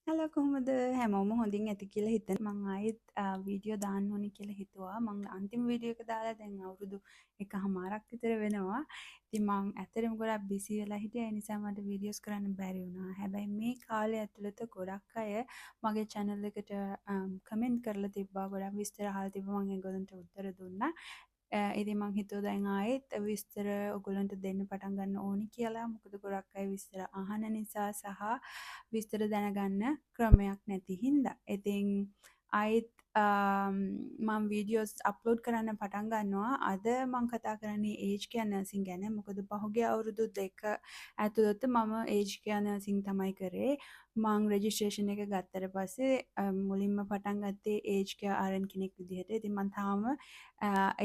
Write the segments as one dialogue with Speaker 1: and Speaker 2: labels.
Speaker 1: Hello කොහොමද හැමෝම හොඳින් ඇති කියලා හිතන මං ආයෙත් වීඩියෝ දාන්න ඕනි කියලා හිතුවා. මං අන්තිම වීඩියෝ එක දාලා දැන් අවුරුදු එකහමාරක් විතර වෙනවා. ඉතින් මං ඇත්තටම ගොඩක් බිසි වෙලා හිටියා. ඒ නිසා මට වීඩියෝස් කරන්න බැරි වුණා. හැබැයි මේ කාලය ඇතුළත ගොඩක් අය මගේ channel එකට කමෙන්ට් කරලා තිබ්බා. ගොඩක් විස්තර අහලා තිබ්බා. මං ඒගොල්ලන්ට උත්තර දුන්නා. ඉතින් මං හිතුවා දැන් ආයෙත් විස්තර ඔයගොල්ලන්ට දෙන්න පටන් ගන්න ඕනි කියලා. මොකද ගොඩක් අය විස්තර අහන නිසා සහ විස්තර දැනගන්න ක්‍රමයක් නැති හින්දා. ඉතින් ආයෙත් මම වීඩියෝස් අප්ලෝඩ් කරන්න පටන් ගන්නවා. අද මම කතා කරන්නේ ඒජ් කෙයා නර්සින් ගැන. මොකද පහුගිය අවුරුදු දෙක ඇතුළත මම ඒජ් කෙයා නර්සින් තමයි කරේ. මං රෙජිස්ට්‍රේෂන් එක ගත්තට පස්සේ මුලින්ම පටන් ගත්තේ ඒජ් කෙයා RN කෙනෙක් විදිහට. ඉතින් මම තාම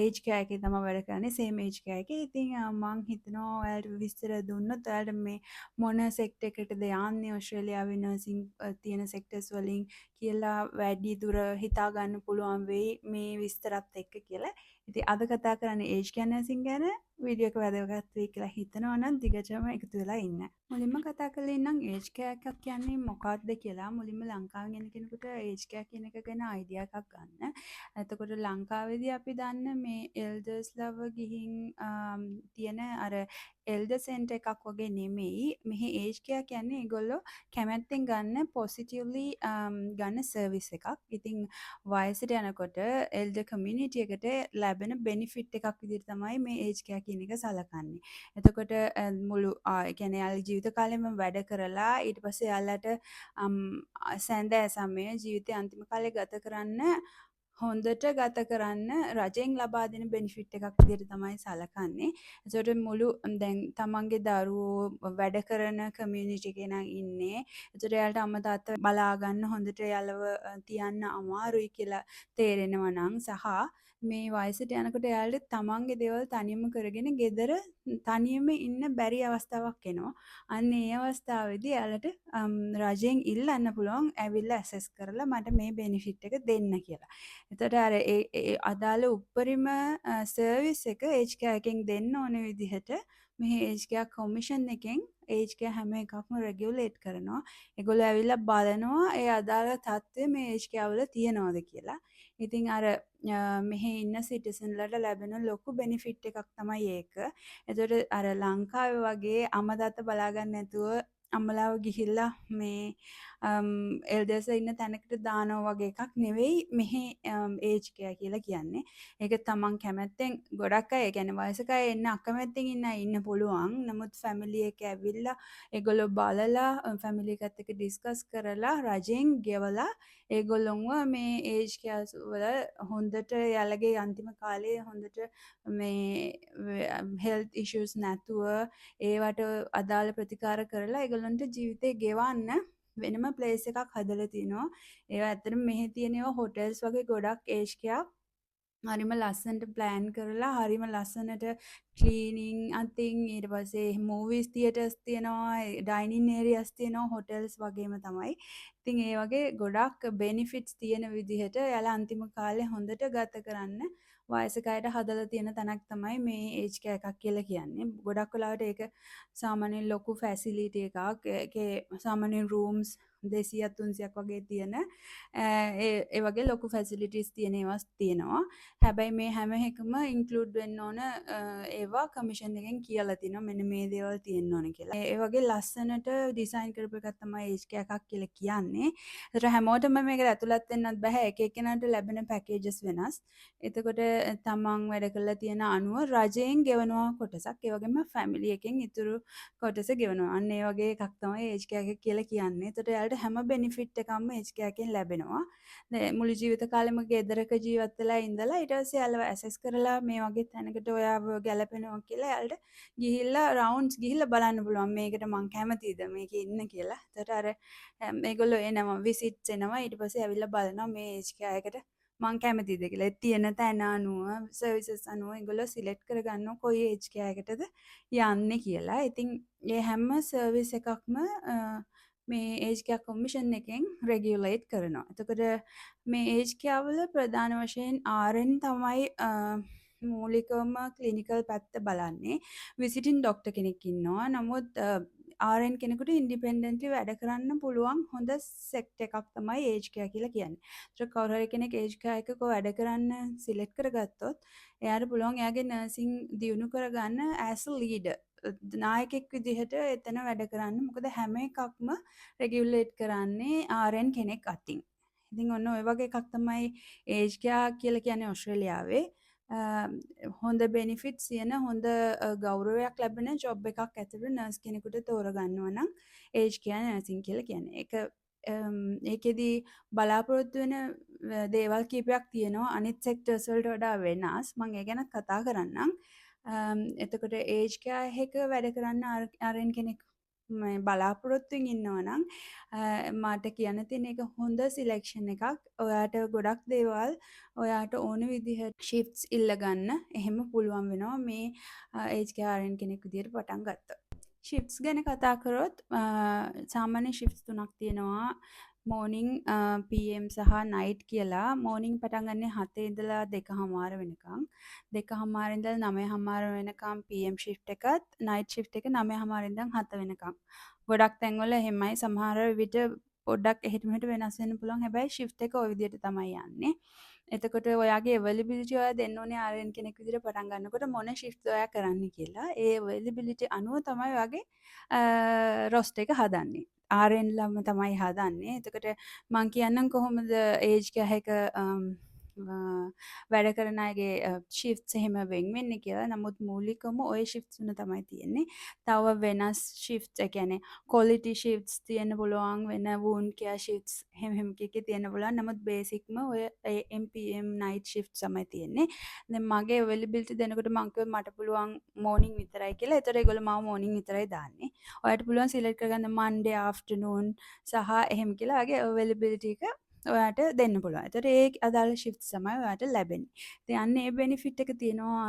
Speaker 1: ඒජ් කෙයා එකේ තමයි වැඩ කරන්නේ. සේම් ඒජ් කෙයා එකේ. ඉතින් මං හිතනවා ඔයාලට විස්තර දුන්නොත් ඔයාලට මේ මොන සෙක්ටර් එකටද යන්නේ ඕස්ට්‍රේලියාවේ නර්සින් තියෙන සෙක්ටර්ස් වලින් කියලා වැඩි දුර හිතා ගන්න පුළුවන් වෙයි මේ විස්තරත් එක්ක කියලා. ඉතින් අද කතා කරන්නේ ඒජ් කෙයා නර්සින් ගැන. වීඩියෝ එක වැදගත් වෙයි කියලා හිතනවා නම් දිගටම එකතු වෙලා ඉන්න. මුලින්ම කතා කරලා ඉන්නම් ඒජ් කෙයා එකක් කියන්නේ මොකක්ද කියලා. මුලින්ම ලංකාවෙන් එන කෙනෙකුට ඒජ් කෙයා කියන එක ගැන අයිඩියා එකක් ගන්න. එතකොට ලංකාවේදී අපි දන්න මේ එල්ඩර්ස්ලව ගිහින් තියෙන අර එල්ඩර් සෙන්ටර් එකක් වගේ නෙමෙයි. මෙහි ඒජ් කෙයා කියන්නේ ඒගොල්ලෝ කැමැත්තෙන් ගන්න පොසිටිව්ලි ගන්න සර්විස් එකක්. ඉතින් වයසට යනකොට එල්ඩර් කමියුනිටි එකට ලැබෙන බෙනිෆිට් එකක් විදිහට තමයි මේ ඒජ් කෙයා කියන එක සලකන්නේ. එතකොට මුළු ඒ කියන්නේ යාළුගේ ජීවිත කාලෙම වැඩ කරලා ඊට පස්සේ යාළුවට සැන්දෑ සමයේ ජීවිතේ අන්තිම කාලේ ගත කරන්න හොඳට ගත කරන්න රජයෙන් ලබා දෙන බෙනිෆිට් එකක් විදිහට තමයි සලකන්නේ. ඒකට මුළු දැන් තමන්ගේ දරුවෝ වැඩ කරන කමියුනිටි එකේ නම් ඉන්නේ. ඒකට එයාලට අම්මා තාත්තා බලා ගන්න හොඳට එයාලව තියන්න අමාරුයි කියලා තේරෙනවා නම් සහ මේ වයසට යනකොට එයාලට තමන්ගේ දේවල් තනියම කරගෙන ගෙදර තනියම ඉන්න බැරි අවස්ථාවක් එනවා. අන්න ඒ අවස්ථාවේදී එයාලට රජයෙන් ඉල්ලන්න පුළුවන් ඇවිල්ලා ඇසස් කරලා මට මේ බෙනිෆිට් එක දෙන්න කියලා. එතකොට අර ඒ අදාළ උපරිම සර්විස් එක ඒජ් කෙයා එකෙන් දෙන්න ඕන විදිහට මෙහි ඒජ් කෙයා කොමිෂන් එකෙන් ඒජ් කෙයා හැම එකක්ම රෙගියුලේට් කරනවා. ඒගොල්ලෝ ඇවිල්ලා බලනවා ඒ අදාළ තත්ත්වය මේ ඒජ් කෙයා වල තියනවද කියලා. ඉතින් අර මෙහි ඉන්න සිටිසන්ලට ලැබෙන ලොකු බෙනිෆිට් එකක් තමයි ඒක. එතකොට අර ලංකාවේ වගේ අම්මා තාත්තා බලාගන්න නැතුව අම්මලාව ගිහිල්ලා මේ එල්ඩර්ස්ලා ඉන්න තැනකට දානවා වගේ එකක් නෙවෙයි මෙහි ඒජ් කෙයා කියලා කියන්නේ. ඒක තමන් කැමැත්තෙන් ගොඩක් අය කියන්නේ වයසක අය එන්න අකමැත්තෙන් ඉන්න අය ඉන්න පුළුවන්. නමුත් ෆැමිලි එක ඇවිල්ලා ඒගොල්ලෝ බලලා ෆැමිලි එකත් එක්ක ඩිස්කස් කරලා රජෙන් ගෙවලා ඒගොල්ලොන්ව මේ ඒජ් කෙයාස් වල හොඳට යාළගේ අන්තිම කාලේ හොඳට මේ හෙල්ත් ඉෂුස් නැතුව ඒවට අදාළ ප්‍රතිකාර කරලා ඒගොල්ලන්ට ජීවිතේ ගෙවන්න වෙනම ප්ලේස් එකක් හදලා තිනවා. ඒවා ඇත්තටම මෙහි තියෙන ඒවා හොටෙල්ස් වගේ ගොඩක් ඒජ් කෙයා හරිම ලස්සනට ප්ලෑන් කරලා හරිම ලස්සනට ක්ලීනින් අතින් ඊට පස්සේ මූවිස් තියටර්ස් තියෙනවා ඩයිනින් ඒරියාස් තියෙනවා හොටෙල්ස් වගේම තමයි. ඉතින් ඒ වගේ ගොඩක් බෙනිෆිට්ස් තියෙන විදිහට එයාලා අන්තිම කාලේ හොඳට ගත කරන්න වයසක අයට හදලා තියෙන තැනක් තමයි මේ ඒජ් කෙයා එකක් කියලා කියන්නේ. ගොඩක් වෙලාවට ඒක සාමාන්‍යයෙන් ලොකු ෆැසිලිටි එකක්. ඒකේ සාමාන්‍යයෙන් රූම්ස් 200ක් 300ක් වගේ තියෙන ඒ වගේ ලොකු ෆැසිලිටිස් තියෙන ඒවාස් තියෙනවා. හැබැයි මේ හැම එකම ඉන්ක්ලූඩ් වෙන්න ඕන ඒවා කමිෂන් එකෙන් කියලා තිනවා මෙන්න මේ දේවල් තියෙන්න ඕන කියලා. ඒ වගේ ලස්සනට ඩිසයින් කරපු එකක් තමයි ඒජ් කෙයා එකක් කියලා කියන්නේ. ඒතර හැමෝටම මේකට ඇතුළත් වෙන්නත් බෑ. එක එක්කෙනාට ලැබෙන පැකේජස් වෙනස්. එතකොට තමන් වැඩ කරලා තියෙන අනුව රජයෙන් ගෙවනවා කොටසක්. ඒ වගේම ෆැමිලි එකෙන් ඉතුරු කොටස ගෙවනවා. අන්න ඒ වගේ එකක් තමයි ඒජ් කෙයා එක කියලා කියන්නේ. එතකොට එයාලට හැම බෙනිෆිට් එකක්ම ඒජ් කෙයා එකෙන් ලැබෙනවා. මුළු ජීවිත කාලෙම ගෙදරක ජීවත් වෙලා ඉඳලා ඊට පස්සේ යාළුව ඇසස් කරලා මේ වගේ තැනකට ඔයාව ගැලපෙනවා කියලා යාළුවට ගිහිල්ලා රවුන්ඩ්ස් ගිහිල්ලා බලන්න පුළුවන් මේකට මං කැමතිද මේකේ ඉන්න කියලා. එතකොට අර මේගොල්ලෝ එනවා විසිට්ස් එනවා ඊට පස්සේ ඇවිල්ලා බලනවා මේ ඒජ් කෙයා එකට මං කැමතිද කියලා. තියෙන තැන අනුව සර්විසස් අනුව ඒගොල්ලෝ සිලෙක්ට් කරගන්නවා කොයි ඒජ් කෙයා එකටද යන්නේ කියලා. ඉතින් මේ හැම සර්විස් එකක්ම මේ ඒජ් කෙයා කොමිෂන් එකෙන් රෙගියුලේට් කරනවා. එතකොට මේ ඒජ් කෙයා වල ප්‍රධාන වශයෙන් RN තමයි මූලිකවම ක්ලිනිකල් පැත්ත බලන්නේ. විසිටින් ඩොක්ටර් කෙනෙක් ඉන්නවා. නමුත් RN කෙනෙකුට ඉන්ඩිපෙන්ඩන්ට්ලි වැඩ කරන්න පුළුවන් හොඳ සෙක්ටර් එකක් තමයි ඒජ් කෙයා කියලා කියන්නේ. ඒතර කවුරු හරි කෙනෙක් ඒජ් කෙයා එකක වැඩ කරන්න සිලෙක්ට් කරගත්තොත් එයාට පුළුවන් එයාගේ නර්සිං දියුණු කරගන්න ඇස් අ ලීඩර්. නායකයෙක් විදිහට එතන වැඩ කරන්න. මොකද හැම එකක්ම රෙගියුලේට් කරන්නේ RN කෙනෙක් අතින්. ඉතින් ඔන්න ඔය වගේ එකක් තමයි ඒජ් කෙයා කියලා කියන්නේ ඕස්ට්‍රේලියාවේ. හොඳ බෙනිෆිට්ස් තියෙන හොඳ ගෞරවයක් ලැබෙන ජොබ් එකක් ඇතුළු නර්ස් කෙනෙකුට තෝරගන්නවා නම් ඒජ් කෙයා නර්සින් කියලා කියන්නේ. ඒකෙදී බලාපොරොත්තු වෙන දේවල් කීපයක් තියෙනවා අනිත් සෙක්ටර්ස් වලට වඩා වෙනස්. මම ඒ ගැන කතා කරන්නම්. එතකොට ඒජ් කෙයා එක වැඩ කරන්න RN කෙනෙක් බලාපොරොත්තුවෙන් ඉන්නවා නම් මට කියන්න තියෙන එක හොඳ සිලෙක්ෂන් එකක්. ඔයාට ගොඩක් දේවල් ඔයාට ඕන විදිහට ෂිෆ්ට්ස් ඉල්ලගන්න එහෙම පුළුවන් වෙනවා මේ ඒජ් කෙයා RN කෙනෙක් විදිහට පටන් ගත්තොත්. ෂිෆ්ට්ස් ගැන කතා කරොත් සාමාන්‍ය ෂිෆ්ට්ස් තුනක් තියෙනවා. මෝර්නිං PM සහ නයිට් කියලා. මෝර්නිං පටන් ගන්නේ 7 ඉඳලා 2:00 වෙනකම්. 2:00 ඉඳලා 9:00 වෙනකම් PM ෂිෆ්ට් එකත් නයිට් ෂිෆ්ට් එක 9:00 ඉඳන් 7 වෙනකම්. ගොඩක් තැන්වල එහෙමයි. සමහර විට පොඩ්ඩක් එහෙට මෙහෙට වෙනස් වෙන්න පුළුවන්. හැබැයි ෂිෆ්ට් එක ওই විදිහට තමයි යන්නේ. එතකොට ඔයාගේ අවైలබිලිටි ඔයා දෙන්න ඕනේ RN කෙනෙක් විදිහට පටන් ගන්නකොට මොන ෂිෆ්ට් ඔයා කරන්න කියලා. ඒ අවైలබිලිටි අනුව තමයි ඔයාගේ රොස්ටර් එක හදන්නේ. RN ළම තමයි හදන්නේ. එතකොට මං කියන්නම් කොහොමද ඒජ් කෙයා එක වැඩ කරන අයගේ ෂිෆ්ට්ස් එහෙම වෙන් වෙන්නේ කියලා. නමුත් මූලිකවම ওই ෂිෆ්ට්ස් තුන තමයි තියෙන්නේ. තව වෙනස් ෂිෆ්ට්ස් ඒ කියන්නේ ක්වොලිටි ෂිෆ්ට්ස් තියෙන්න පුළුවන්, වෙන වුන්ඩ් කෙයා ෂිෆ්ට්ස් එහෙම එකේ තියෙන්න පුළුවන්. නමුත් බේසික්ම ඔය AM PM නයිට් ෂිෆ්ට්ස් තමයි තියෙන්නේ. දැන් මගේ අවైలබිලිටි දෙනකොට මං කිව්වා මට පුළුවන් මෝර්නිං විතරයි කියලා. ඒතර ඒගොල්ලෝ මාව මෝර්නිං විතරයි දාන්නේ. ඔයාලට පුළුවන් සිලෙක්ට් කරගන්න මන්ඩේ ආෆ්ටර්නූන් සහ එහෙම කියලා වගේ අවైలබිලිටි එක ඔයාට දෙන්න පුළුවන්. ඒතර ඒ අදාළ ෂිෆ්ට්ස් තමයි ඔයාට ලැබෙන්නේ. ඉතින් අන්න ඒ බෙනිෆිට් එක තියෙනවා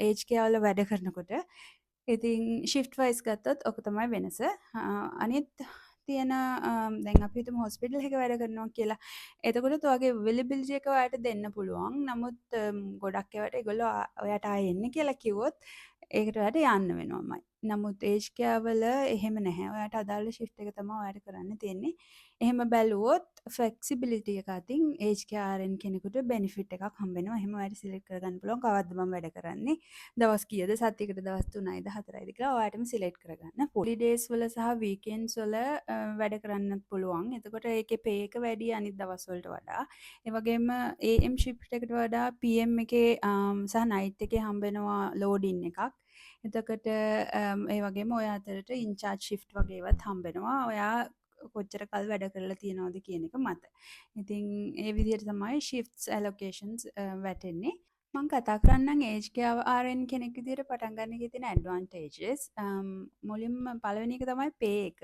Speaker 1: ඒජ් කෙයා වල වැඩ කරනකොට. ඉතින් ෂිෆ්ට් වයිස් ගත්තොත් ඔක තමයි වෙනස. අනිත් තියෙන දැන් අපි හිතමු හොස්පිටල් එකක වැඩ කරනවා කියලා. එතකොට ඔයාගේ අවైలබිලිටි එක ඔයාට දෙන්න පුළුවන්. නමුත් ගොඩක් ඒවාට ඒගොල්ලෝ ඔයාට ආයෙ එන්න කියලා කිව්වොත් ඒකට ඔයාට යන්න වෙනවමයි. නමුත් ඒජ් කෙයා වල එහෙම නැහැ. ඔයාට අදාළ ෂිෆ්ට් එක තමයි ඔයාට කරන්න තියෙන්නේ. එහෙම බැලුවොත් ෆ්ලෙක්සිබිලිටි එක අතින් ඒජ් කෙයා RN කෙනෙකුට බෙනිෆිට් එකක් හම්බ වෙනවා. එහෙම ඔයාට සිලෙක්ට් කරගන්න පුළුවන් කවද්ද මම වැඩ කරන්නේ. දවස් කීයද? සතියකට දවස් 3යිද 4යිද කියලා ඔයාටම සිලෙක්ට් කරගන්න. හොලිඩේස් වල සහ වීකෙන්ඩ්ස් වල වැඩ කරන්නත් පුළුවන්. එතකොට ඒකේ පේ එක වැඩි අනිත් දවස් වලට වඩා. ඒ වගේම AM ෂිෆ්ට් එකට වඩා PM එකේ සහ නයිට් එකේ හම්බ වෙනවා ලෝඩින් එකක්. එතකොට ඒ වගේම ඔය අතරට ඉන්චාර්ජ් ෂිෆ්ට් වගේ ඒවත් හම්බ වෙනවා. ඔයා කොච්චර කල් වැඩ කරලා තියෙනවද කියන එක මත. ඉතින් ඒ විදිහට තමයි ෂිෆ්ට්ස් ඇලොකේෂන්ස් වැටෙන්නේ. මං කතා කරන්නම් ඒජ් කෙයා RN කෙනෙක් විදිහට පටන් ගන්න එකේ තියෙන ඇඩ්වාන්ටේජස්. මුලින්ම පළවෙනි එක තමයි පේ එක.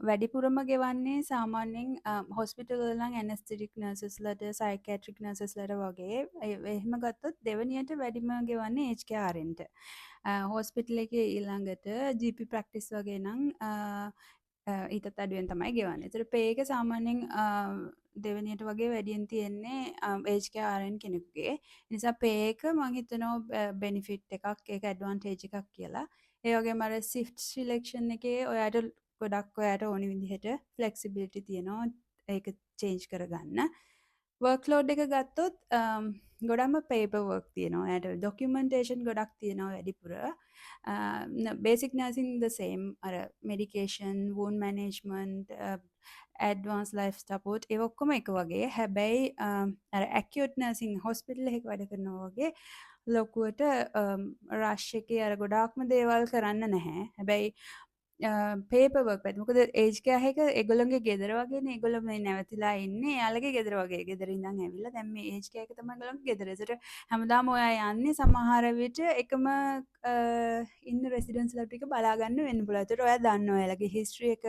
Speaker 1: වැඩිපුරම ගෙවන්නේ සාමාන්‍යයෙන් හොස්පිටල් වල නම් ඇනස්තෙටික් නර්සස්ලට, සයිකියාට්‍රික් නර්සස්ලට වගේ. එහෙම ගත්තොත් දෙවෙනියට වැඩිම ගෙවන්නේ ඒජ් කෙයා RNට. හොස්පිටල් එකේ ඊළඟට GP ප්‍රැක්ටිස් වගේ නම් ඊටත් අඩුවෙන් තමයි ගෙවන්නේ. ඒතර පේ එක සාමාන්‍යයෙන් දෙවෙනියට වගේ වැඩියෙන් තියෙන්නේ ඒජ් කෙයා RN කෙනෙකුගේ. ඒ නිසා පේ එක මම හිතනවා බෙනිෆිට් එකක්, ඒක ඇඩ්වාන්ටේජ් එකක් කියලා. ඒ වගේම අර ෂිෆ්ට් සිලෙක්ෂන් එකේ ඔයාට ගොඩක් ඔයාට ඕනි විදිහට ෆ්ලෙක්සිබිලිටි තියෙනවා ඒක චේන්ජ් කරගන්න. වර්ක්ලෝඩ් එක ගත්තොත් ගොඩක්ම පේපර් වර්ක් තියෙනවා. එයාට ඩොකියුමන්ටේෂන් ගොඩක් තියෙනවා වැඩිපුර. බේසික් නර්සින් ද සේම් අර medication, wound management, advance life support ඒ ඔක්කොම එක වගේ. හැබැයි අර ඇකියුට් නර්සින් හොස්පිටල් එකක වැඩ කරනවා වගේ ලොකුවට රෂ් එකේ අර ගොඩාක්ම දේවල් කරන්න නැහැ. හැබැයි පේපර් වර්ක් පැත්තේ මොකද ඒජ් කෙයා එක ඒගොල්ලන්ගේ ගෙදර වගේනේ. ඒගොල්ලෝ මේ නැවතිලා ඉන්නේ එයාලගේ ගෙදර වගේ. ගෙදර ඉඳන් ඇවිල්ලා දැන් මේ ඒජ් කෙයා එක තමයි ඒගොල්ලන්ගේ ගෙදර. ඒසට හැමදාම ඔයා යන්නේ සමහර විට එකම ඉන්න රෙසිඩන්ස්ලා ටික බලා ගන්න වෙන්න පුළුවන්. ඒතර ඔයා දන්නවා එයාලගේ හිස්ටරි එක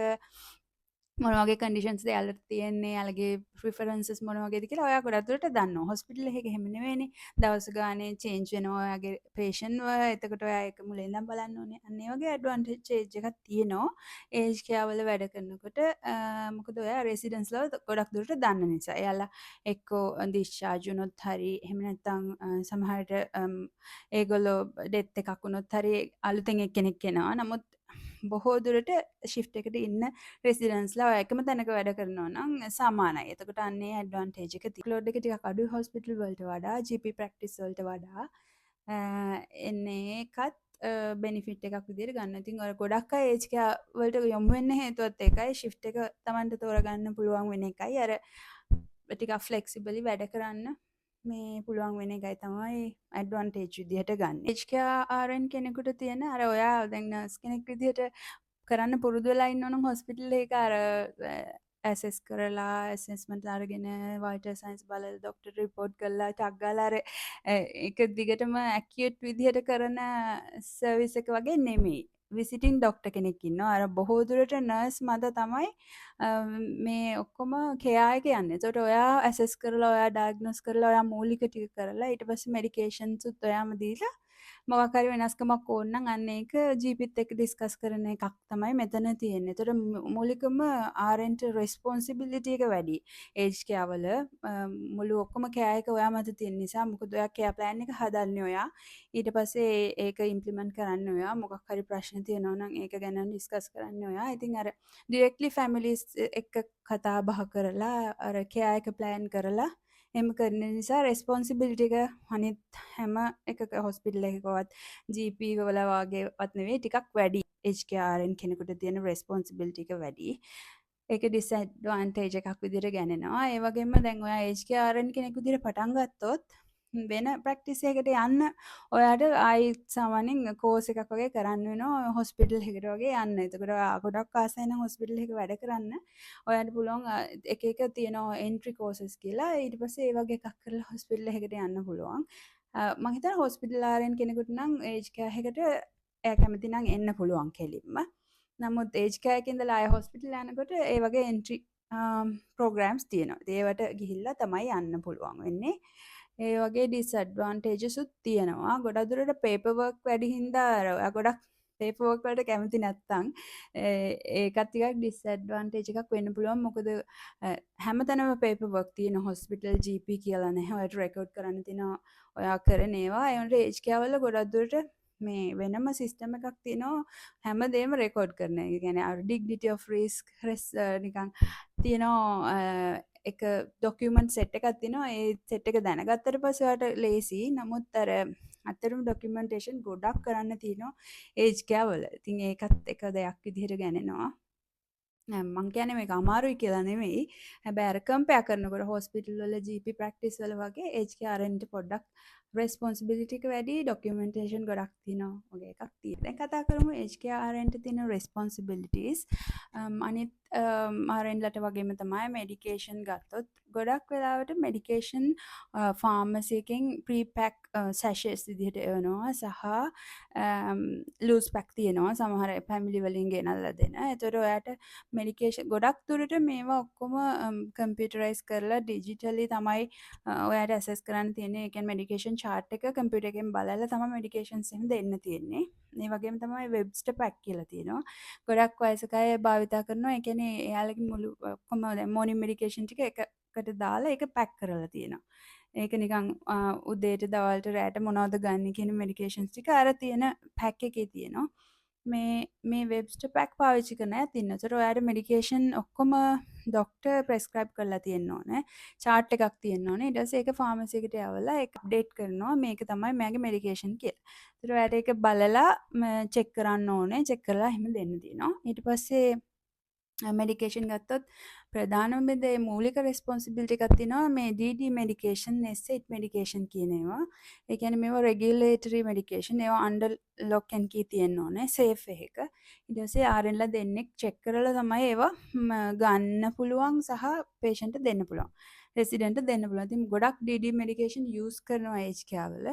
Speaker 1: මොන වගේ කන්ඩිෂන්ස් ද යාළුවට තියෙන්නේ, යාළුගේ ප්‍රිෆරන්සස් මොන වගේද කියලා ඔයා ගොඩක් දුරට දන්නවා. හොස්පිටල් එකක එහෙම නෙවෙයිනේ. දවස් ගානේ චේන්ජ් වෙනවා ඔයාගේ පේෂන්ට්ව. එතකොට ඔයා ඒක මුලින් ඉඳන් බලන්න ඕනේ. අන්න ඒ වගේ ඇඩ්වාන්ටේජ් එකක් තියෙනවා ඒජ් කෙයා වල වැඩ කරනකොට. මොකද ඔයා රෙසිඩන්ස්ලා ගොඩක් දුරට දන්න නිසා. එයාලා එක්කෝ ඩිස්චාර්ජ් වුණොත් හරි, එහෙම නැත්නම් සමහරට ඒගොල්ලෝ ඩෙත් එකක් වුණොත් හරි අලුතෙන් එක්කෙනෙක් එනවා. නමුත් බොහෝ දුරට ශිෆ්ට් එකට ඉන්න රෙසිඩන්ස්ලා ඔය එකම තැනක වැඩ කරනවා නම් සමානයි. එතකොට අන්නේ ඇඩ්වාන්ටේජ් එක තියෙනවා. ලෝඩ් එක ටිකක් අඩුයි හොස්පිටල් වලට වඩා, GP ප්‍රැක්ටිස් වලට වඩා. එන්නේ ඒකත් බෙනිෆිට් එකක් විදිහට ගන්න. ඉතින් ඔය ගොඩක් අය ඒජ් කෙයා වලට යොමු වෙන්න හේතුවත් ඒකයි. ශිෆ්ට් එක Tamanට තෝරගන්න පුළුවන් වෙන එකයි. අර ටිකක් ෆ්ලෙක්සිබලි වැඩ කරන්න මේ පුළුවන් වෙන එකයි තමයි ඇඩ්වාන්ටේජ් විදිහට ගන්න. ඒජ් කෙයා RN කෙනෙකුට තියෙන අර ඔයා දැන් නර්ස් කෙනෙක් විදිහට කරන්න පුරුදු වෙලා ඉන්නවනම් හොස්පිටල් එක අර ඇසෙස් කරලා ඇසෙස්මන්ට් අරගෙන වයිටල් සයින්ස් බලලා ડોක්ටර් රිපෝට් කරලා ටක් ගාලා අර ඒක දිගටම ඇකියුට් විදිහට කරන සර්විස් එක වගේ නෙමෙයි. විසිටින් ඩොක්ටර් කෙනෙක් ඉන්නවා. අර බොහෝ දුරට නර්ස් මත තමයි මේ ඔක්කොම කෙයා එක යන්නේ. ඒකට ඔයා ඇසෙස් කරලා ඔයා ඩයග්නෝස් කරලා ඔයා මූලික ටික කරලා ඊට පස්සේ මෙඩිකේෂන්ස් උත් ඔයාම දීලා මොකක් හරි වෙනස්කමක් ඕන නම් අන්න ඒක ජීපීත් එක්ක ඩිස්කස් කරන එකක් තමයි මෙතන තියෙන්නේ. ඒතර මූලිකම RNට රෙස්පොන්සිබිලිටි එක වැඩි. ඒජ් කෙයා වල මුළු ඔක්කොම කෙයා එක ඔයා මත තියෙන නිසා මොකද ඔයා කෙයා ප්ලෑන් එක හදන්නේ ඔයා. ඊට පස්සේ ඒක ඉම්ප්ලිමන්ට් කරන්න ඔයා. මොකක් හරි ප්‍රශ්න තියෙනවා නම් ඒක ගැන ඩිස්කස් කරන්න ඔයා. ඉතින් අර ඩිරෙක්ට්ලි ෆැමිලිස් එක්ක කතා බහ කරලා අර කෙයා එක ප්ලෑන් කරලා එම කරන නිසා රෙස්පොන්සිබිලිටි එක අනිත් හැම එකක හොස්පිටල් එකකවත් GP වල වගේවත් නෙවෙයි ටිකක් වැඩි. HKRN කෙනෙකුට තියෙන රෙස්පොන්සිබිලිටි එක වැඩි. ඒක ඩිස්ඇඩ්වාන්ටේජ් එකක් විදිහට ගණනවා. ඒ වගේම දැන් ඔයා HKRN කෙනෙකු විදිහට පටන් ගත්තොත් වෙන ප්‍රැක්ටිස් එකකට යන්න ඔයාට ආයි සාමාන්‍යයෙන් කෝස් එකක් වගේ කරන්න වෙනවා හොස්පිටල් එකකට වගේ යන්න. එතකොට ඔයා ගොඩක් ආසයි නම් හොස්පිටල් එකක වැඩ කරන්න ඔයාට පුළුවන් එක එක තියෙනවා එන්ට්‍රි කෝසස් කියලා. ඊට පස්සේ ඒ වගේ එකක් කරලා හොස්පිටල් එකකට යන්න පුළුවන්. මම හිතනවා හොස්පිටල් RN කෙනෙකුට නම් ඒජ් කෙයා එකකට එයා කැමති නම් එන්න පුළුවන් කෙලින්ම. නමුත් ඒජ් කෙයා එකේ ඉඳලා ආය හොස්පිටල් යනකොට ඒ වගේ එන්ට්‍රි ප්‍රෝග්‍රෑම්ස් තියෙනවා. ඒවට ගිහිල්ලා තමයි යන්න පුළුවන් වෙන්නේ. ඒ වගේ ඩිස්ඇඩ්වාන්ටේජස් උත් තියෙනවා. ගොඩක් දුරට පේපර් වර්ක් වැඩි හින්දා ඔයා ගොඩක් පේපර් වර්ක් වලට කැමති නැත්තම් ඒකත් ටිකක් ඩිස්ඇඩ්වාන්ටේජ් එකක් වෙන්න පුළුවන්. මොකද හැමතැනම පේපර් වර්ක් තියෙන හොස්පිටල් GP කියලා නැහැ. ඔයාට රෙකෝඩ් කරන්න තියෙනවා ඔයා කරන ඒවා. ඒ වුණාට ඒජ් කෙයා වල ගොඩක් දුරට මේ වෙනම සිස්ටම් එකක් තියෙනවා හැමදේම රෙකෝඩ් කරන. ඒ කියන්නේ අර ඩිග්නිටි ඔෆ් රිස්ක් නිකන් තියෙනවා එක ඩොකියුමන්ට් සෙට් එකක් තියෙනවා. ඒ සෙට් එක දැනගත්තට පස්සේ ඔයාට ලේසි. නමුත් අර අතරම ඩොකියුමන්ටේෂන් ගොඩක් කරන්න තියෙනවා ඒජ් කෙයා වල. ඉතින් ඒකත් එක දෙයක් විදිහට ගණනවා. මං කියන්නේ මේක අමාරුයි කියලා නෙමෙයි. හැබැයි අර කම්පෙයාර් කරනකොට හොස්පිටල් වල GP ප්‍රැක්ටිස් වල වගේ ඒජ් කෙයා RNට පොඩ්ඩක් රෙස්පොන්සිබිලිටි එක වැඩි, ඩොකියුමන්ටේෂන් ගොඩක් තියෙනවා. වගේ එකක් තියෙනවා. දැන් කතා කරමු ඒජ් කෙයා RNට තියෙන රෙස්පොන්සිබිලිටීස්. අනිත් RNලට වගේම තමයි මෙඩිකේෂන් ගත්තොත් ගොඩක් වෙලාවට මෙඩිකේෂන් ෆාමසි එකෙන් ප්‍රීපැක් සැෂෙස් විදිහට එවනවා සහ ලූස් පැක් තියෙනවා සමහර ෆැමිලි වලින් ගෙනල්ලා දෙන. ඒතකොට ඔයාට මෙඩිකේෂන් ගොඩක් දුරට මේවා ඔක්කොම කම්පියුටරයිස් කරලා ඩිජිටලි තමයි ඔයාට ඇසස් කරන්න තියෙන්නේ. ඒ කියන්නේ මෙඩිකේෂන් chart එක කම්පියුටර් එකෙන් බලලා තමයි මෙඩිකේෂන්ස් එහෙම දෙන්න තියෙන්නේ. ඒ වගේම තමයි වෙබ්ස්ටර් පැක් කියලා තියෙනවා. ගොඩක් වයසක අය භාවිතා කරනවා. ඒ කියන්නේ එයාලගේ මුළු ඔක්කොම දැන් මොර්නින් මෙඩිකේෂන් ටික එකකට දාලා ඒක පැක් කරලා තියෙනවා. ඒක නිකන් උදේට දවල්ට රැට මොනවද ගන්න කියන මෙඩිකේෂන්ස් ටික අර තියෙන පැක් එකේ තියෙනවා. මේ වෙබ්ස්ටර් පැක් පාවිච්චි කරන අයත් ඉන්නවා. ඒතර ඔයාට මෙඩිකේෂන් ඔක්කොම ડોක්ටර් ප්‍රෙස්ක්‍රයිබ් කරලා තියෙන්න ඕනේ. chart එකක් තියෙන්න ඕනේ. ඊට පස්සේ ඒක ෆාමසි එකට යවලා ඒක අප්ඩේට් කරනවා. මේක තමයි මගේ මෙඩිකේෂන් කියලා. ඒතර ඔයාට ඒක බලලා චෙක් කරන්න ඕනේ. චෙක් කරලා එහෙම දෙන්න තියෙනවා. ඊට පස්සේ මෙඩිකේෂන් ගත්තොත් ප්‍රධානම දේ මූලික රෙස්පොන්සිබිලිටි එකක් තියෙනවා මේ DD මෙඩිකේෂන් S8 මෙඩිකේෂන් කියන ඒවා. ඒ කියන්නේ මේවා රෙගියුලේටරි මෙඩිකේෂන්. ඒවා අන්ඩර් ලොක් ඇන්ඩ් කී තියෙන්න ඕනේ සේෆ් එකක. ඊට පස්සේ RNලා දෙන්නෙක් චෙක් කරලා තමයි ඒවා ගන්න පුළුවන් සහ පේෂන්ට් දෙන්න පුළුවන්. රෙසිඩන්ට් දෙන්න පුළුවන්. ඉතින් ගොඩක් DD මෙඩිකේෂන් යූස් කරනවා ඒජ් කෙයා වල.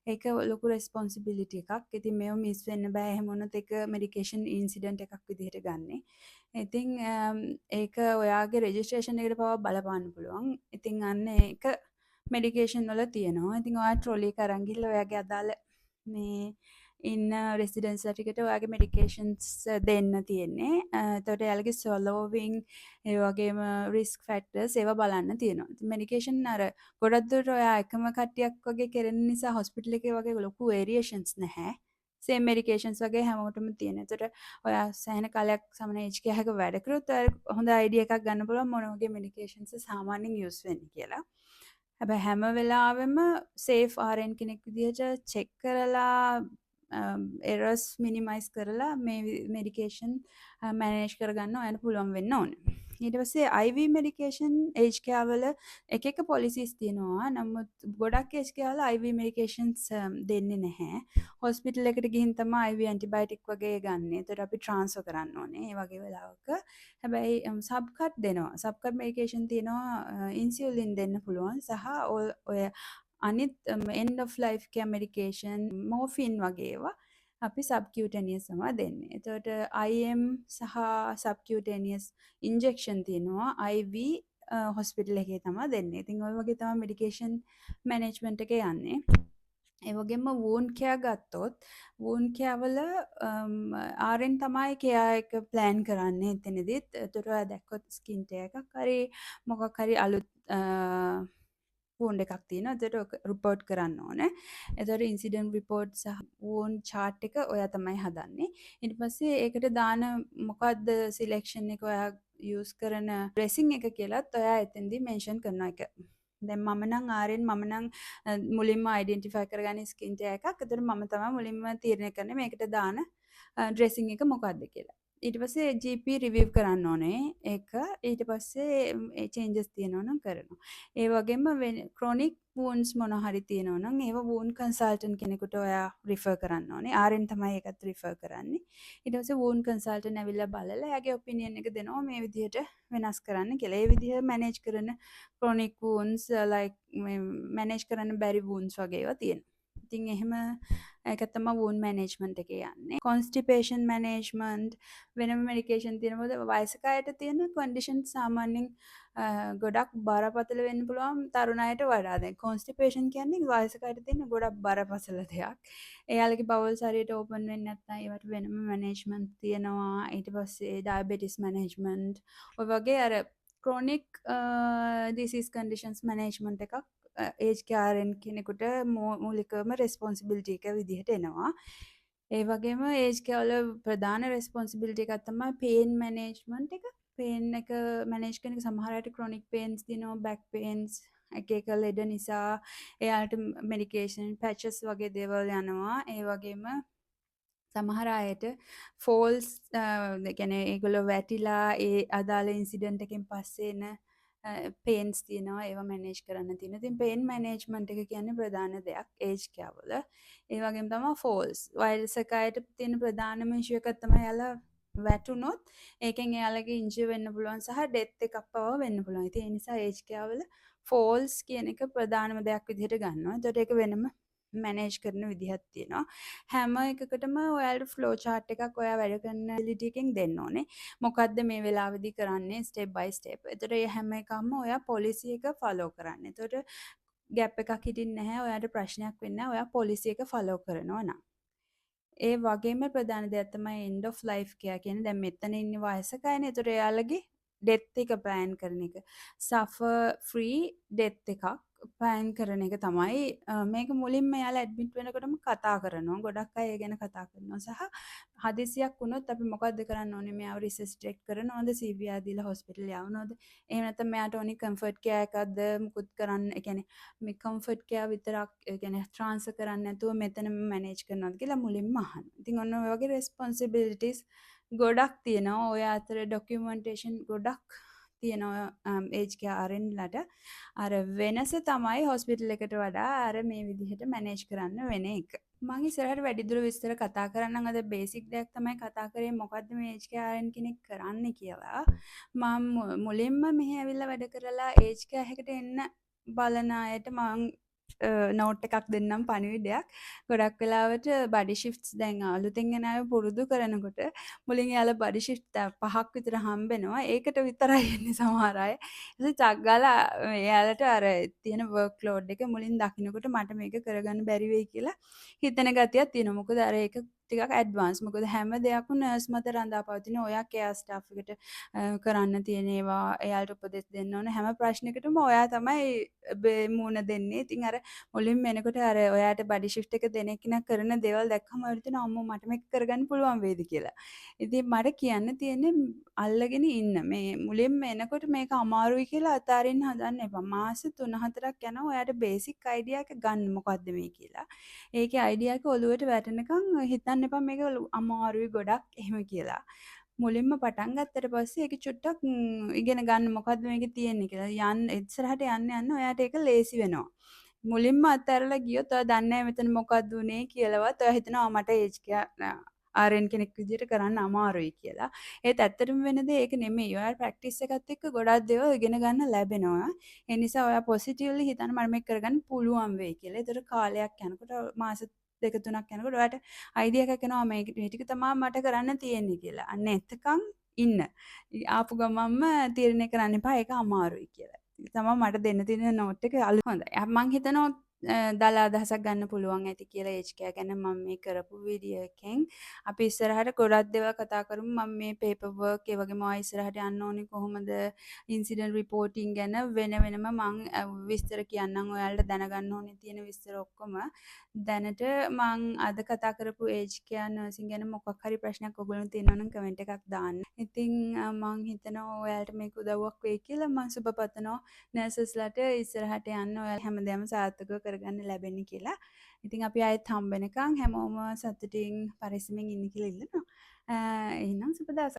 Speaker 1: ඒක ලොකු රෙස්පොන්සිබිලිටි එකක්. ඉතින් මේව මිස් වෙන්න බෑ. එහෙම වුණොත් ඒක මෙඩිකේෂන් ඉන්සිඩන්ට් එකක් විදිහට ගන්නෙ. ඉතින් ඒක ඔයාගේ රෙජිස්ට්‍රේෂන් එකට පවා බලපාන්න පුළුවන්. ඉතින් අන්න ඒක මෙඩිකේෂන් වල තියෙනවා. ඉතින් ඔයා ට්‍රොලි එක අරන් ගිහලා ඔයාගේ අදාළ මේ ඉන්න රෙසිඩන්ස්ලා ටිකට ඔයාගේ මෙඩිකේෂන්ස් දෙන්න තියෙන්නේ. එතකොට එයාලගේ සොලෝවින් ඒ වගේම රිස්ක් ෆැක්ටර්ස් ඒවා බලන්න තියෙනවා. ඉතින් මෙඩිකේෂන් අර ගොඩක් දුරට ඔයා එකම කට්ටියක් වගේ කරන නිසා හොස්පිටල් එකේ වගේ ලොකු වේරියේෂන්ස් නැහැ. සේම් මෙඩිකේෂන්ස් වගේ හැමෝටම තියෙන. එතකොට ඔයා සෑහෙන කාලයක් සමන ඒජ් කෙයාක වැඩ කරොත් ඔයාලට හොඳ අයිඩියා එකක් ගන්න පුළුවන් මොන වගේ මෙඩිකේෂන්ස් සාමාන්‍යයෙන් යූස් වෙන්නේ කියලා. හැබැයි හැම වෙලාවෙම සේෆ් RN කෙනෙක් විදිහට චෙක් කරලා එරර්ස් මිනිමයිස් කරලා මේ මෙඩිකේෂන් මැනේජ් කරගන්න ඔයාලට පුළුවන් වෙන්න ඕනේ. ඊට පස්සේ IV මෙඩිකේෂන් ඒජ් කෙයා වල එක එක පොලිසිස් තියෙනවා. නමුත් ගොඩක් ඒජ් කෙයා වල IV මෙඩිකේෂන්ස් දෙන්නේ නැහැ. හොස්පිටල් එකට ගිහින් තමයි IV ඇන්ටිබයොටික් වගේ ගන්න. ඒතර අපි ට්‍රාන්ස්ෆර් කරන්න ඕනේ. ඒ වගේ වෙලාවක. හැබැයි සබ්කට් දෙනවා. සබ්කට් මෙඩිකේෂන් තියෙනවා ඉන්සියුලින් දෙන්න පුළුවන්. සහ ඔය අනිත් end of life care medication morphine වගේ ඒවා අපි සබ්කියුටේනියස් තමයි දෙන්නේ. එතකොට IM සහ සබ්කියුටේනියස් ඉන්ජෙක්ෂන් තියෙනවා IV හොස්පිටල් එකේ තමයි දෙන්නේ. ඉතින් ওই වගේ තමයි මෙඩිකේෂන් මැනේජ්මන්ට් එක යන්නේ. ඒ වගේම වූන්ඩ් කෙයා ගත්තොත් වූන්ඩ් කෙයා වල RN තමයි කෙයා එක ප්ලෑන් කරන්නේ එතනදිත්. එතකොට ඔයා දැක්කොත් ස්කින් ටෙයර් එකක් හරි මොකක් හරි අලුත් වූන්ඩ් එකක් තියෙනවා. එතකොට රිපෝට් කරන්න ඕනේ. එතකොට ඉන්සිඩන්ට් රිපෝට් සහ වූන්ඩ් chart එක ඔයා තමයි හදන්නේ. ඊට පස්සේ ඒකට දාන මොකද්ද සිලෙක්ෂන් එක ඔයා යූස් කරන ඩ්‍රෙසින් එක කියලාත් ඔයා එතෙන්දී මෙන්ෂන් කරනවා එක. දැන් මම නම් RN මම නම් මුලින්ම අයිඩෙන්ටිෆයි කරගන්නේ ස්කින් ටෙයර් එකක්. එතකොට මම තමයි මුලින්ම තීරණය කරන්නේ මේකට දාන ඩ්‍රෙසින් එක මොකද්ද කියලා. ඊට පස්සේ GP රිවිව් කරන්න ඕනේ ඒක. ඊට පස්සේ චේන්ජස් තියෙනවා නම් කරනවා. ඒ වගේම ක්‍රොනික් වූන්ඩ්ස් මොන හරි තියෙනවා නම් ඒව වූන්ඩ් කන්සල්ටන්ට් කෙනෙකුට ඔයා රිෆර් කරන්න ඕනේ. RN තමයි ඒකත් රිෆර් කරන්නේ. ඊට පස්සේ වූන්ඩ් කන්සල්ටන්ට් ඇවිල්ලා බලලා එයාගේ ඔපිනියන් එක දෙනවා මේ විදිහට වෙනස් කරන්න කියලා. ඒ විදිහ මැනේජ් කරන ක්‍රොනික් වූන්ඩ්ස් ලයික් මැනේජ් කරන්න බැරි වූන්ඩ්ස් වගේ ඒවා තියෙනවා. ඉතින් එහෙම ඒක තමයි වූන්ඩ් මැනේජ්මන්ට් එකේ යන්නේ. කොන්ස්ටිපේෂන් මැනේජ්මන්ට් වෙනම මෙඩිකේෂන් තියෙනවද වයසක අයට තියෙන කන්ඩිෂන් සාමාන්‍යයෙන් ගොඩක් බරපතල වෙන්න පුළුවන් තරුණ අයට වඩා. දැන් කොන්ස්ටිපේෂන් කියන්නේ වයසක අයට තියෙන ගොඩක් බරපතල දෙයක්. එයාලගේ බවල්ස් හරියට ඕපන් වෙන්නේ නැත්නම් ඒවට වෙනම මැනේජ්මන්ට් තියෙනවා. ඊට පස්සේ ඩයබටිස් මැනේජ්මන්ට් ඔය වගේ අර ක්‍රොනික් ඩිසීස් කන්ඩිෂන්ස් මැනේජ්මන්ට් එකක් ඒජ් කෙයාරෙන් කෙනෙකුට මූලිකවම රෙස්පොන්සිබිලිටි එක විදිහට එනවා. ඒ වගේම ඒජ් කෙයා වල ප්‍රධාන රෙස්පොන්සිබිලිටි එකක් තමයි පේන් මැනේජ්මන්ට් එක. පේන් එක මැනේජ් කරන එක සමහර අයට ක්‍රොනික් පේන්ස් තියෙනවා, බැක් පේන්ස් එක එක ලෙඩ නිසා එයාට මෙඩිකේෂන් පැචස් වගේ දේවල් යනවා. ඒ වගේම සමහර අයට ෆෝල්ස් ගැන ඒගොල්ලෝ වැටිලා ඒ අදාළ ඉන්සිඩන්ට් එකෙන් පස්සේ එන පේන්ස් තියෙනවා. ඒවා මැනේජ් කරන්න තියෙනවා. ඉතින් පේන් මැනේජ්මන්ට් එක කියන්නේ ප්‍රධාන දෙයක් ඒජ් කෙයා වල. ඒ වගේම තමයි ෆෝල්ස්. වයසක අයට තියෙන ප්‍රධානම ඉෂුව එකක් තමයි යාලා වැටුනොත් ඒකෙන් එයාලගේ ඉන්ජර් වෙන්න පුළුවන් සහ ඩෙත් එකක් පවා වෙන්න පුළුවන්. ඉතින් ඒ නිසා ඒජ් කෙයා වල ෆෝල්ස් කියන එක ප්‍රධානම දෙයක් විදිහට ගන්නවා. එතකොට ඒක වෙනම මැනේජ් කරන විදිහක් තියෙනවා. හැම එකකටම ඔයාලට ෆ්ලෝ chart එකක් ඔයා වැඩ කරන ability එකෙන් දෙන්න ඕනේ. මොකද්ද මේ වෙලාවේදී කරන්නේ step by step. එතකොට මේ හැම එකක්ම ඔයා policy එක follow කරන්න. එතකොට gap එකක් හිටින්නේ නැහැ. ඔයාට ප්‍රශ්නයක් වෙන්නේ නැහැ. ඔයා policy එක follow කරනවා නම්. ඒ වගේම ප්‍රධාන දෙයක් තමයි end of life care කියන්නේ. දැන් මෙතන ඉන්නේ වයසක අයනේ. එතකොට එයාලගේ death එක plan කරන එක. suffer free death එකක් ප්ලෑන් කරන එක තමයි මේක මුලින්ම යාලා ඇඩ්මිට් වෙනකොටම කතා කරනවා. ගොඩක් අය ඒ ගැන කතා කරනවා. සහ හදිසියක් වුණොත් අපි මොකද්ද කරන්න ඕනේ? මෙයාව රිසස්ට්‍රෙක්ට් කරනවද? CPR දීලා හොස්පිටල් යවනවද? එහෙම නැත්නම් මෙයාට ඕනි කම්ෆර්ට් කෙයා එකක්ද මුකුත් කරන්න? ඒ කියන්නේ මේ කම්ෆර්ට් කෙයා විතරක් ඒ කියන්නේ ට්‍රාන්ස්ෆර් කරන්නේ නැතුව මෙතනම මැනේජ් කරනවද කියලා මුලින්ම අහනවා. ඉතින් ඔන්න ඔය වගේ රෙස්පොන්සිබිලිටිස් ගොඩක් තියෙනවා. ඔය අතර ඩොකියුමන්ටේෂන් ගොඩක් තියෙනවා ඒජ් කෙයාරන්ලට. අර වෙනස තමයි හොස්පිටල් එකට වඩා අර මේ විදිහට මැනේජ් කරන්න වෙන එක. මම ඉස්සරහට වැඩිදුර විස්තර කතා කරන්නම්. අද බේසික් දෙයක් තමයි කතා කරේ මොකද්ද මේ ඒජ් කෙයාරන් කෙනෙක් කරන්නේ කියලා. මම මුලින්ම මෙහි ඇවිල්ලා වැඩ කරලා ඒජ් කෙයා එකකට එන්න බලන අයට මම නෝට් එකක් දෙන්නම් පණිවිඩයක්. ගොඩක් වෙලාවට බඩි ෂිෆ්ට්ස් දැන් අලුතෙන් එන අය පුරුදු කරනකොට මුලින් යාලා බඩි ෂිෆ්ට් 5ක් විතර හම්බෙනවා. ඒකට විතරයි එන්නේ සමහර අය. ඉතින් ටක් ගාලා එයාලට අර තියෙන වර්ක් ලෝඩ් එක මුලින් දකින්නකොට මට මේක කරගන්න බැරි වෙයි කියලා හිතෙන ගතියක් තියෙනවා. මොකද අර ඒක ටිකක් ඇඩ්වාන්ස්. මොකද හැම දෙයක්ම නර්ස් මත රඳා පවතින ඔයා කෙයාර් ස්ටාෆ් එකට කරන්න තියෙන ඒවා, එයාට උපදෙස් දෙන්න ඕන හැම ප්‍රශ්නයකටම ඔයා තමයි මුහුණ දෙන්නේ. ඉතින් අර මුලින්ම එනකොට අර ඔයාට බඩි ෂිෆ්ට් එක දෙන කෙනා කරන දේවල් දැක්කම ඔයාට හිතෙනවා අම්මෝ මට මේක කරගන්න පුළුවන් වේද කියලා. ඉතින් මට කියන්න තියෙන්නේ අල්ලගෙන ඉන්න. මේ මුලින්ම එනකොට මේක අමාරුයි කියලා අතාරින්න හදන්න එපා. මාස 3-4ක් යනවා ඔයාට බේසික් අයිඩියා එක ගන්න මොකද්ද මේ කියලා. ඒකේ අයිඩියා එක ඔලුවට වැටෙනකන් හිතන්න එපා මේක අමාරුයි ගොඩක් එහෙම කියලා. මුලින්ම පටන් ගත්තට පස්සේ ඒක චුට්ටක් ඉගෙන ගන්න මොකද්ද මේකේ තියෙන්නේ කියලා. යන්න ඉස්සරහට යන්න යන්න ඔයාට ඒක ලේසි වෙනවා. මුලින්ම අත්හැරලා ගියොත් ඔයා දන්නේ නැහැ මෙතන මොකක්ද උනේ කියලාවත්. ඔයා හිතනවා මට ආර්යන් කෙනෙක් විදිහට කරන්න අමාරුයි කියලා. ඒත් ඇත්තටම වෙන දේ ඒක නෙමෙයි. ඔයා ප්‍රැක්ටිස් එකත් එක්ක ගොඩක් දේවල් ඉගෙන ගන්න ලැබෙනවා. ඒ නිසා ඔයා පොසිටිව්ලි හිතන්න මට මේක කරගන්න පුළුවන් වෙයි කියලා. ඒතර කාලයක් යනකොට මාස 2-3ක් යනකොට ඔයාට අයිඩියා එකක් එනවා මේ ටික තමයි මට කරන්න තියෙන්නේ කියලා. අන්න එතකන් ඉන්න. ආපු ගමන්ම තීරණය කරන්න එපා ඒක අමාරුයි කියලා. තමයි මට දෙන්න තියෙන නෝට් එක අලු හොඳයි. මම හිතනවා දල අදහසක් ගන්න පුළුවන් ඇති කියලා ඒජ්කෑ ගැන මම මේ කරපු වීඩියෝ එකෙන්. අපි ඉස්සරහට ගොඩක් දේවල් කතා කරමු. මම මේ පේපර් වර්ක් ඒ වගේම ආයෙ ඉස්සරහට යන්න ඕනේ කොහොමද ඉන්සිඩන්ට් රිපෝටින් ගැන වෙනම මම විස්තර කියන්නම්. ඔයාලට දැනගන්න ඕනේ තියෙන විස්තර ඔක්කොම. දැනට මම අද කතා කරපු ඒජ්කෑ නර්සින් ගැන මොකක් හරි ප්‍රශ්නයක් ඔයගොල්ලෝ තියෙනවා නම් කමෙන්ට් එකක් දාන්න. ඉතින් මම හිතනවා ඔයාලට මේක උදව්වක් වෙයි කියලා. මම සුබ පතනවා නර්සස්ලාට ඉස්සරහට යන්න ඔයාලා හැමදේම සාර්ථකව කරගන්න ලැබෙන්න කියලා. ඉතින් අපි ආයෙත් හම්බ වෙනකන් හැමෝම සතුටින් පරිස්සමින් ඉන්න කියලා ඉල්ලනවා. එහෙනම් සුබ දවසක්.